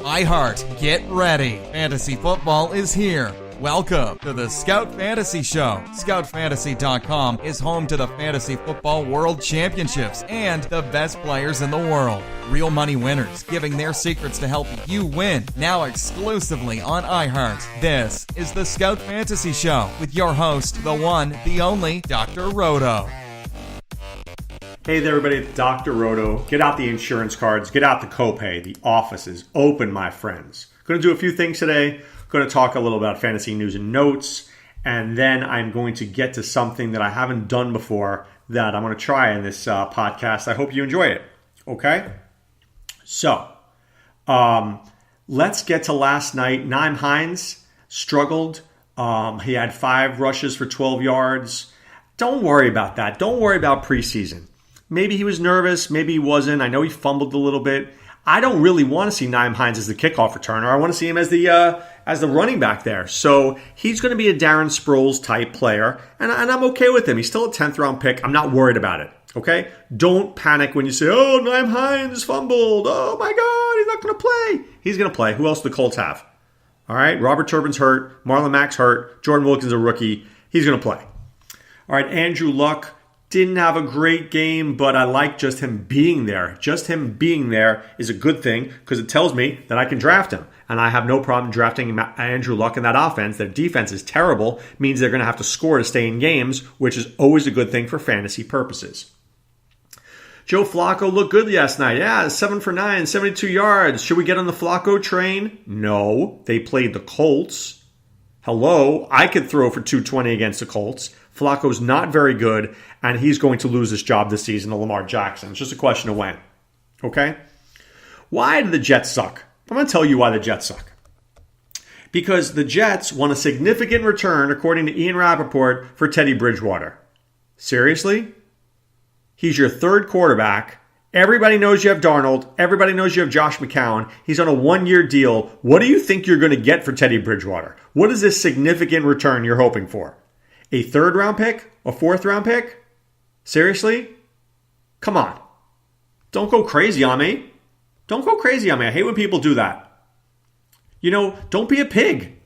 iHeart, get ready. Fantasy football is here. Welcome to the Scout Fantasy Show. ScoutFantasy.com is home to the Fantasy Football World Championships and the best players in the world. Real money winners giving their secrets to help you win. Now exclusively on iHeart. This is the Scout Fantasy Show with your host, the one, the only, Dr. Roto. Hey there, everybody. It's Dr. Roto. Get out the insurance cards. Get out the copay. The office is open, my friends. Going to do a few things today. Going to talk a little about fantasy news and notes. And then I'm going to get to something that I haven't done before that I'm going to try in this podcast. I hope you enjoy it. Okay? So, let's get to last night. Nyheim Hines struggled. He had 5 rushes for 12 yards. Don't worry about that. Don't worry about preseason. Maybe he was nervous. Maybe he wasn't. I know he fumbled a little bit. I don't really want to see Nyheim Hines as the kickoff returner. I want to see him as the running back there. So he's going to be a Darren Sproles type player, and I'm okay with him. He's still a 10th round pick. I'm not worried about it. Okay? Don't panic when you say, "Oh, Nyheim Hines fumbled. Oh my God, he's not going to play." He's going to play. Who else do the Colts have? All right, Robert Turbin's hurt. Marlon Mack's hurt. Jordan Wilkins a rookie. He's going to play. All right, Andrew Luck didn't have a great game, but I like just him being there. Just him being there is a good thing because it tells me that I can draft him. And I have no problem drafting Andrew Luck in that offense. Their defense is terrible, means they're going to have to score to stay in games, which is always a good thing for fantasy purposes. Joe Flacco looked good last night. Yeah, 7 for 9, 72 yards. Should we get on the Flacco train? No. They played the Colts. Hello, I could throw for 220 against the Colts. Flacco's not very good, and he's going to lose his job this season to Lamar Jackson. It's just a question of when. Okay? Why do the Jets suck? I'm going to tell you why the Jets suck. Because the Jets want a significant return, according to Ian Rappaport, for Teddy Bridgewater. Seriously? He's your third quarterback. Everybody knows you have Darnold. Everybody knows you have Josh McCown. He's on a 1-year deal. What do you think you're going to get for Teddy Bridgewater? What is this significant return you're hoping for? A 3rd round pick? A 4th round pick? Seriously? Come on. Don't go crazy on me. Don't go crazy on me. I hate when people do that. You know, don't be a pig.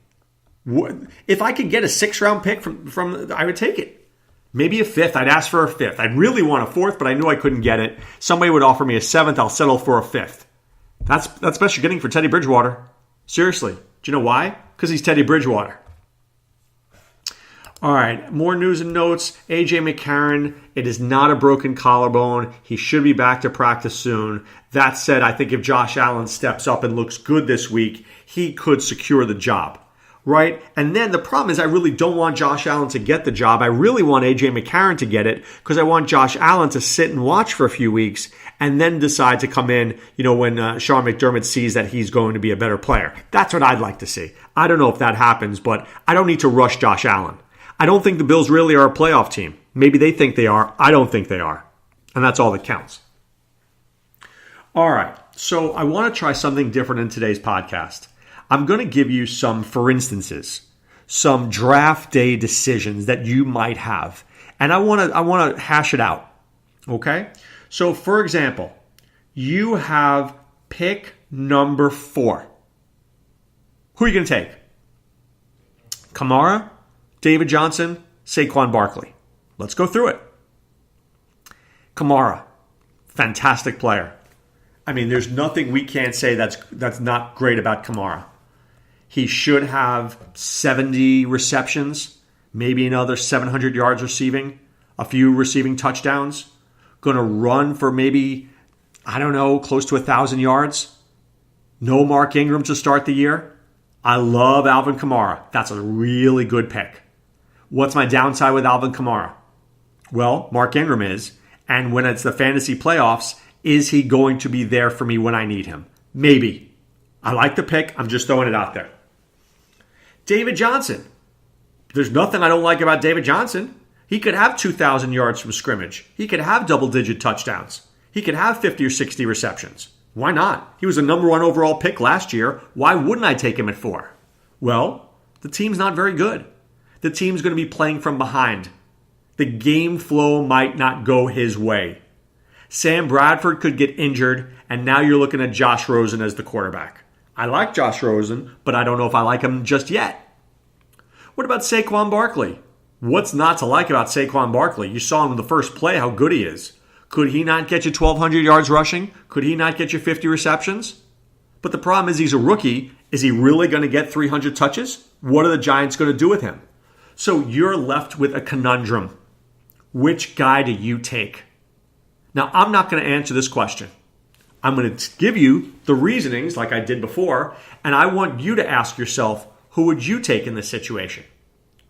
If I could get a 6th round pick from I would take it. Maybe a 5th. I'd ask for a 5th. I'd really want a 4th, but I knew I couldn't get it. Somebody would offer me a 7th. I'll settle for a 5th. That's best you're getting for Teddy Bridgewater. Seriously. Do you know why? Because he's Teddy Bridgewater. All right, more news and notes. A.J. McCarron, it is not a broken collarbone. He should be back to practice soon. That said, I think if Josh Allen steps up and looks good this week, he could secure the job, right? And then the problem is I really don't want Josh Allen to get the job. I really want A.J. McCarron to get it because I want Josh Allen to sit and watch for a few weeks and then decide to come in, when Sean McDermott sees that he's going to be a better player. That's what I'd like to see. I don't know if that happens, but I don't need to rush Josh Allen. I don't think the Bills really are a playoff team. Maybe they think they are. I don't think they are. And that's all that counts. All right. So I want to try something different in today's podcast. I'm going to give you some for instances, some draft day decisions that you might have. And I want to hash it out. Okay? So for example, you have pick number 4. Who are you going to take? Kamara? David Johnson, Saquon Barkley. Let's go through it. Kamara, fantastic player. I mean, there's nothing we can't say that's not great about Kamara. He should have 70 receptions, maybe another 700 yards receiving, a few receiving touchdowns. Going to run for maybe, close to 1,000 yards. No Mark Ingram to start the year. I love Alvin Kamara. That's a really good pick. What's my downside with Alvin Kamara? Well, Mark Ingram is. And when it's the fantasy playoffs, is he going to be there for me when I need him? Maybe. I like the pick. I'm just throwing it out there. David Johnson. There's nothing I don't like about David Johnson. He could have 2,000 yards from scrimmage. He could have double-digit touchdowns. He could have 50 or 60 receptions. Why not? He was a number 1 overall pick last year. Why wouldn't I take him at 4? Well, the team's not very good. The team's going to be playing from behind. The game flow might not go his way. Sam Bradford could get injured, and now you're looking at Josh Rosen as the quarterback. I like Josh Rosen, but I don't know if I like him just yet. What about Saquon Barkley? What's not to like about Saquon Barkley? You saw him in the first play, how good he is. Could he not get you 1,200 yards rushing? Could he not get you 50 receptions? But the problem is he's a rookie. Is he really going to get 300 touches? What are the Giants going to do with him? So you're left with a conundrum. Which guy do you take? Now, I'm not going to answer this question. I'm going to give you the reasonings like I did before, and I want you to ask yourself, who would you take in this situation?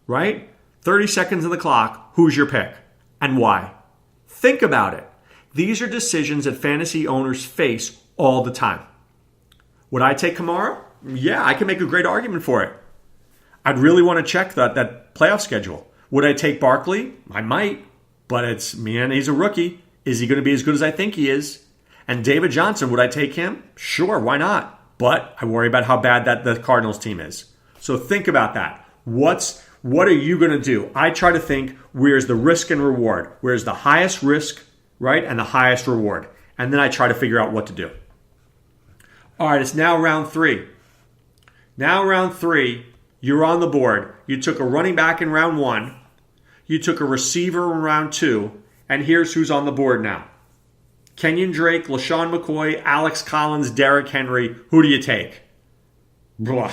Right? 30 seconds on the clock. Who's your pick? And why? Think about it. These are decisions that fantasy owners face all the time. Would I take Kamara? Yeah, I can make a great argument for it. I'd really want to check that playoff schedule. Would I take Barkley? I might, but he's a rookie. Is he going to be as good as I think he is? And David Johnson, would I take him? Sure, why not? But I worry about how bad the Cardinals team is. So think about that. What are you going to do? I try to think, where's the risk and reward? Where's the highest risk, right, and the highest reward? And then I try to figure out what to do. All right, it's now round 3. Now round 3, you're on the board. You took a running back in round 1. You took a receiver in round 2. And here's who's on the board now. Kenyon Drake, LaShawn McCoy, Alex Collins, Derrick Henry. Who do you take? Blah.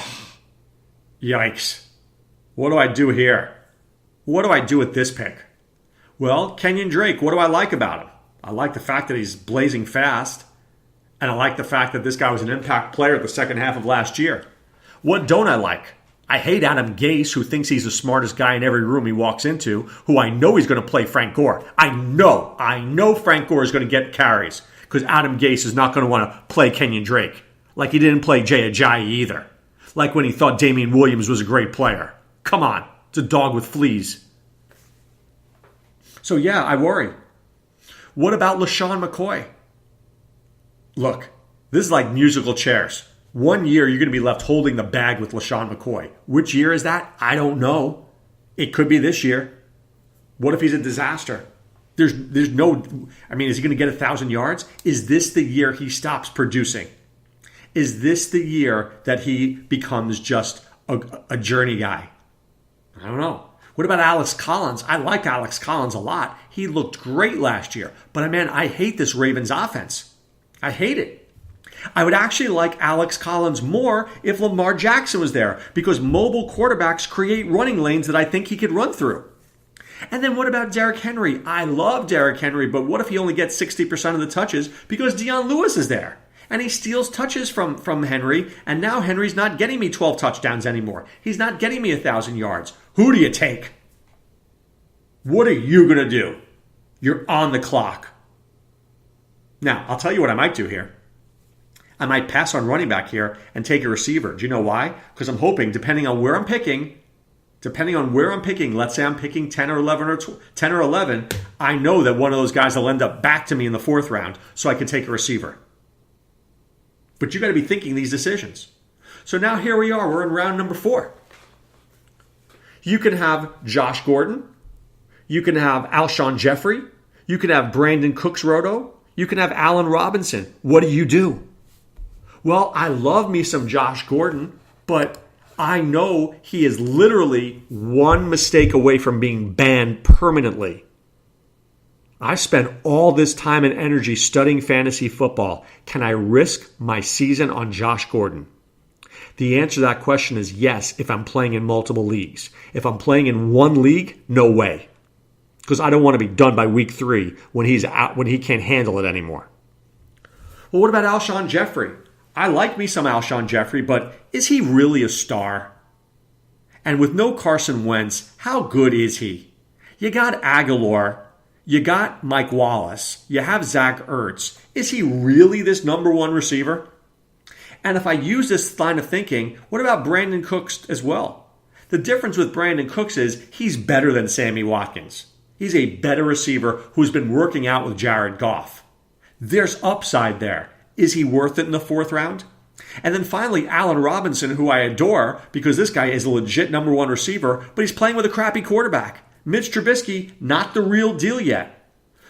Yikes. What do I do here? What do I do with this pick? Well, Kenyon Drake, what do I like about him? I like the fact that he's blazing fast. And I like the fact that this guy was an impact player the second half of last year. What don't I like? I hate Adam Gase, who thinks he's the smartest guy in every room he walks into, who I know he's going to play Frank Gore. I know Frank Gore is going to get carries because Adam Gase is not going to want to play Kenyon Drake. Like he didn't play Jay Ajayi either. Like when he thought Damian Williams was a great player. Come on, it's a dog with fleas. So yeah, I worry. What about LaShawn McCoy? Look, this is like musical chairs. 1 year, you're going to be left holding the bag with LaShawn McCoy. Which year is that? I don't know. It could be this year. What if he's a disaster? There's no... is he going to get 1,000 yards? Is this the year he stops producing? Is this the year that he becomes just a journey guy? I don't know. What about Alex Collins? I like Alex Collins a lot. He looked great last year. But man, I hate this Ravens offense. I hate it. I would actually like Alex Collins more if Lamar Jackson was there because mobile quarterbacks create running lanes that I think he could run through. And then what about Derrick Henry? I love Derrick Henry, but what if he only gets 60% of the touches because Deion Lewis is there? And he steals touches from Henry, and now Henry's not getting me 12 touchdowns anymore. He's not getting me 1,000 yards. Who do you take? What are you going to do? You're on the clock. Now, I'll tell you what I might do here. I might pass on running back here and take a receiver. Do you know why? Because I'm hoping, depending on where I'm picking, let's say I'm picking 10 or 11, I know that one of those guys will end up back to me in the 4th round, so I can take a receiver. But you got to be thinking these decisions. So now here we are. We're in round number 4. You can have Josh Gordon. You can have Alshon Jeffrey. You can have Brandon Cooks Roto. You can have Allen Robinson. What do? Well, I love me some Josh Gordon, but I know he is literally one mistake away from being banned permanently. I spent all this time and energy studying fantasy football. Can I risk my season on Josh Gordon? The answer to that question is yes if I'm playing in multiple leagues. If I'm playing in one league, no way. Because I don't want to be done by week 3 when he's out, when he can't handle it anymore. Well, what about Alshon Jeffrey? I like me some Alshon Jeffrey, but is he really a star? And with no Carson Wentz, how good is he? You got Aguilar, you got Mike Wallace, you have Zach Ertz. Is he really this number 1 receiver? And if I use this line of thinking, what about Brandon Cooks as well? The difference with Brandon Cooks is he's better than Sammy Watkins. He's a better receiver who's been working out with Jared Goff. There's upside there. Is he worth it in the 4th round? And then finally, Allen Robinson, who I adore because this guy is a legit number 1 receiver, but he's playing with a crappy quarterback. Mitch Trubisky, not the real deal yet.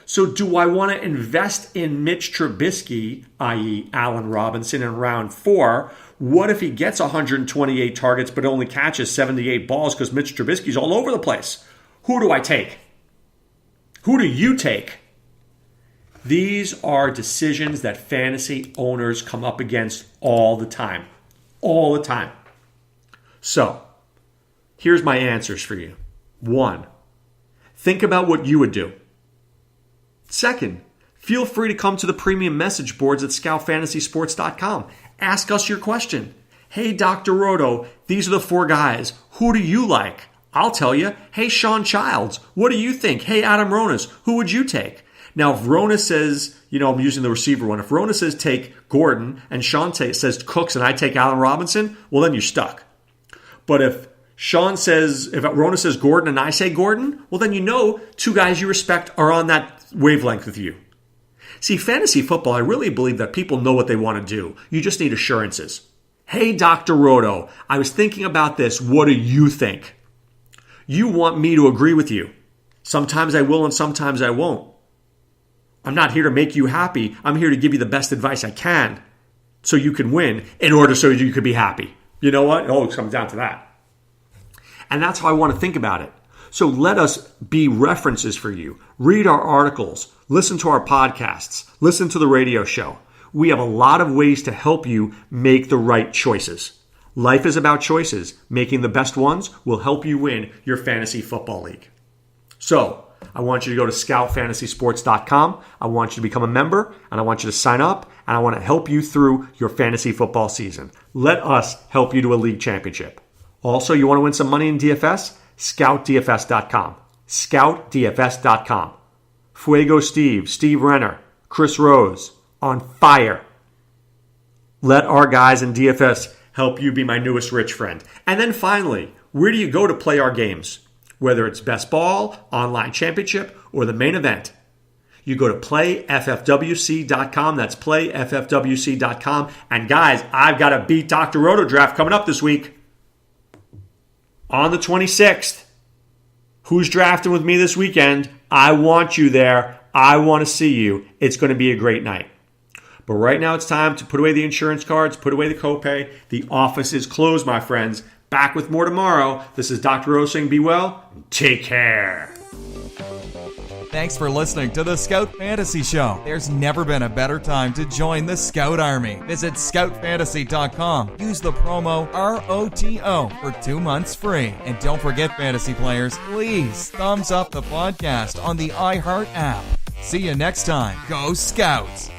So do I want to invest in Mitch Trubisky, i.e. Allen Robinson, in round 4? What if he gets 128 targets but only catches 78 balls because Mitch Trubisky's all over the place? Who do I take? Who do you take? These are decisions that fantasy owners come up against all the time. All the time. So, here's my answers for you. 1, think about what you would do. 2nd, feel free to come to the premium message boards at scoutfantasysports.com. Ask us your question. Hey, Dr. Roto, these are the 4 guys. Who do you like? I'll tell you. Hey, Sean Childs, what do you think? Hey, Adam Ronas, who would you take? Now, if Rona says, I'm using the receiver one. If Rona says take Gordon and Sean says Cooks and I take Allen Robinson, well, then you're stuck. But if Rona says Gordon and I say Gordon, well, then 2 guys you respect are on that wavelength with you. See, fantasy football, I really believe that people know what they want to do. You just need assurances. Hey, Dr. Roto, I was thinking about this. What do you think? You want me to agree with you. Sometimes I will and sometimes I won't. I'm not here to make you happy. I'm here to give you the best advice I can so you can win in order so you can be happy. You know what? It comes down to that. And that's how I want to think about it. So let us be references for you. Read our articles, listen to our podcasts, listen to the radio show. We have a lot of ways to help you make the right choices. Life is about choices. Making the best ones will help you win your fantasy football league. So I want you to go to scoutfantasysports.com. I want you to become a member, and I want you to sign up, and I want to help you through your fantasy football season. Let us help you to a league championship. Also, you want to win some money in DFS? ScoutDFS.com. ScoutDFS.com. Fuego Steve Renner, Chris Rose, on fire. Let our guys in DFS help you be my newest rich friend. And then finally, where do you go to play our games? Whether it's best ball, online championship, or the main event. You go to playffwc.com. That's playffwc.com. And guys, I've got a Beat Dr. Roto draft coming up this week. On the 26th. Who's drafting with me this weekend? I want you there. I want to see you. It's going to be a great night. But right now it's time to put away the insurance cards, put away the copay. The office is closed, my friends. Back with more tomorrow. This is Dr. Roto saying be well. Take care. Thanks for listening to the Scout Fantasy Show. There's never been a better time to join the Scout Army. Visit scoutfantasy.com. Use the promo ROTO for 2 months free. And don't forget, fantasy players, please thumbs up the podcast on the iHeart app. See you next time. Go Scouts!